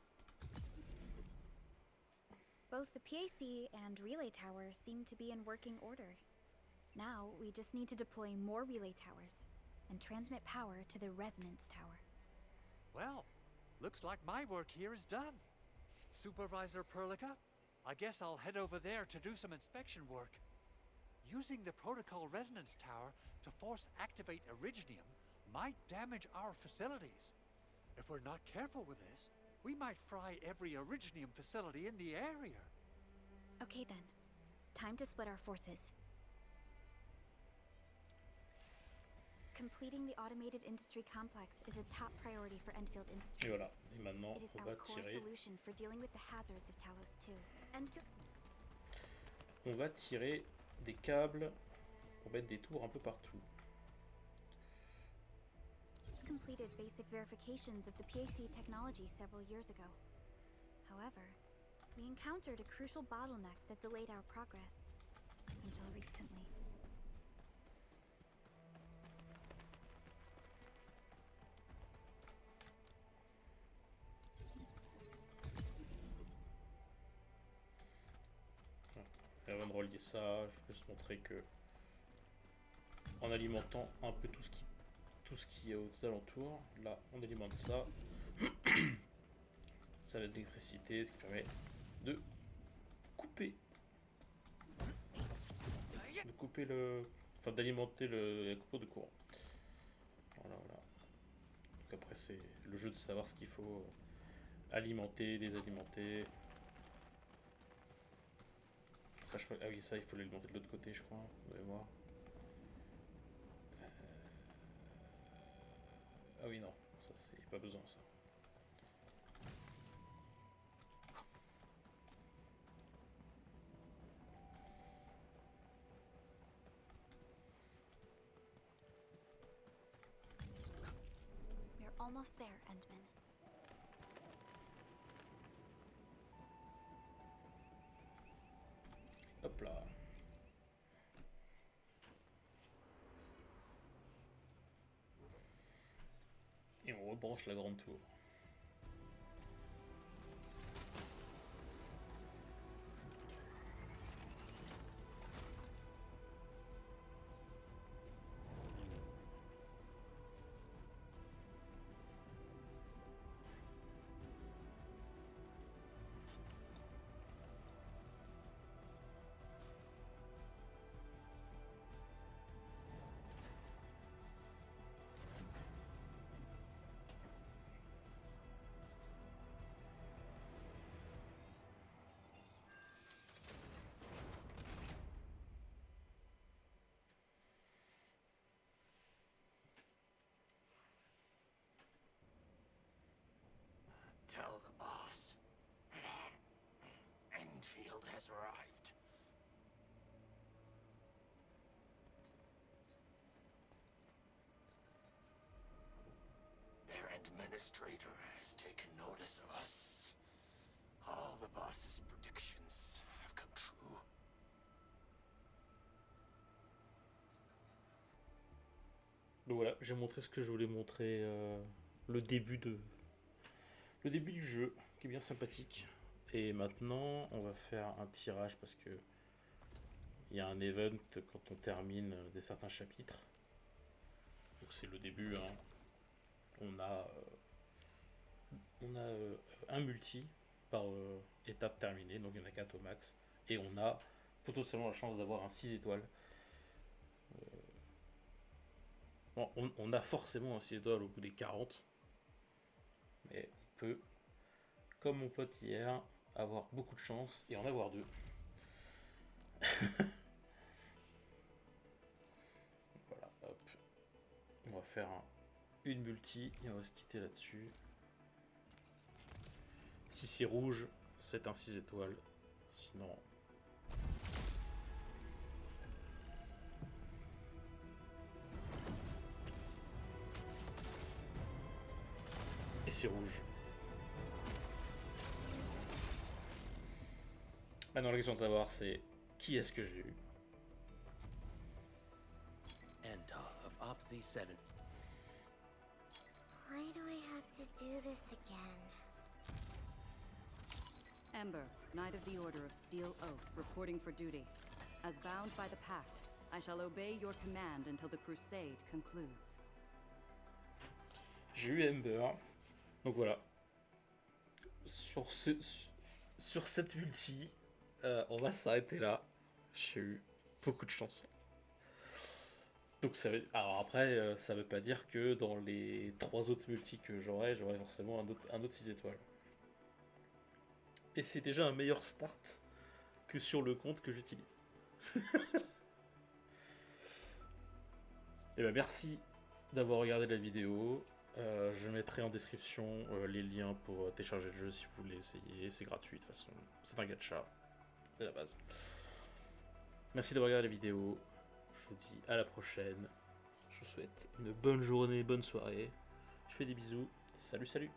Both the PAC and relay tower seem to be in working order. Now, we just need to deploy more relay towers and transmit power to the resonance tower. Well, looks like my work here is done. Supervisor Perlica, I guess I'll head over there to do some inspection work. Using the protocol resonance tower to force activate Originium might damage our facilities. If we're not careful with this, we might fry every Originium facility in the area. Okay then, time to split our forces. Completing the automated industry complex is a top priority for Endfield Industries. Et voilà, et maintenant It is on our va core tirer. solution for dealing with the hazards of Talos-II. Endfield. On va tirer des câbles pour mettre des tours un peu partout. Completed basic verifications of the PAC technology several years ago. However, we encountered a crucial bottleneck that delayed our progress until recently. Et avant de relier ça, je vais juste montrer que en alimentant un peu tout ce qui est aux alentours, là on alimente ça, ça a de l'électricité, ce qui permet de couper d'alimenter la coupure de courant. Voilà. Donc après c'est le jeu de savoir ce qu'il faut alimenter, désalimenter. Ça, ah oui, ça il faut l'alimenter de l'autre côté, je crois. Vous allez voir. Ah oui, non, ça c'est pas besoin ça. We're almost there, Endman. Hop là. Et on rebranche la grande tour. Endfield has arrived. Their Endministrator has taken notice of us. All the boss's predictions have come true. Donc voilà, j'ai montré ce que je voulais montrer, le début du jeu, qui est bien sympathique. Et maintenant, on va faire un tirage parce que il y a un event quand on termine certains chapitres. Donc c'est le début, hein. On a un multi par étape terminée, donc il y en a 4 au max. Et on a potentiellement la chance d'avoir un 6 étoiles. Bon, on a forcément un 6 étoiles au bout des 40. Mais on peut, comme mon pote hier, avoir beaucoup de chance et en avoir 2. Voilà, hop. On va faire une multi et on va se quitter là-dessus. Si c'est rouge, c'est un 6 étoiles. Sinon... Et c'est rouge. Maintenant la question de savoir c'est qui est-ce que j'ai eu. Enter of Opsy 7. Why do I have to do this again? Ember, Knight of the Order of Steel Oath, reporting for duty. As bound by the Pact, I shall obey your command until the crusade concludes. J'ai eu Ember. Donc voilà. Sur cette multi, on va s'arrêter là. J'ai eu beaucoup de chance. Donc alors après, ça veut pas dire que dans les 3 autres multis que j'aurai forcément un autre 6 étoiles. Et c'est déjà un meilleur start que sur le compte que j'utilise. Et ben merci d'avoir regardé la vidéo. Je mettrai en description les liens pour télécharger le jeu si vous voulez essayer. C'est gratuit de toute façon. C'est un gacha. C'est la base. Merci d'avoir regardé la vidéo. Je vous dis à la prochaine. Je vous souhaite une bonne journée, bonne soirée. Je fais des bisous. Salut, salut.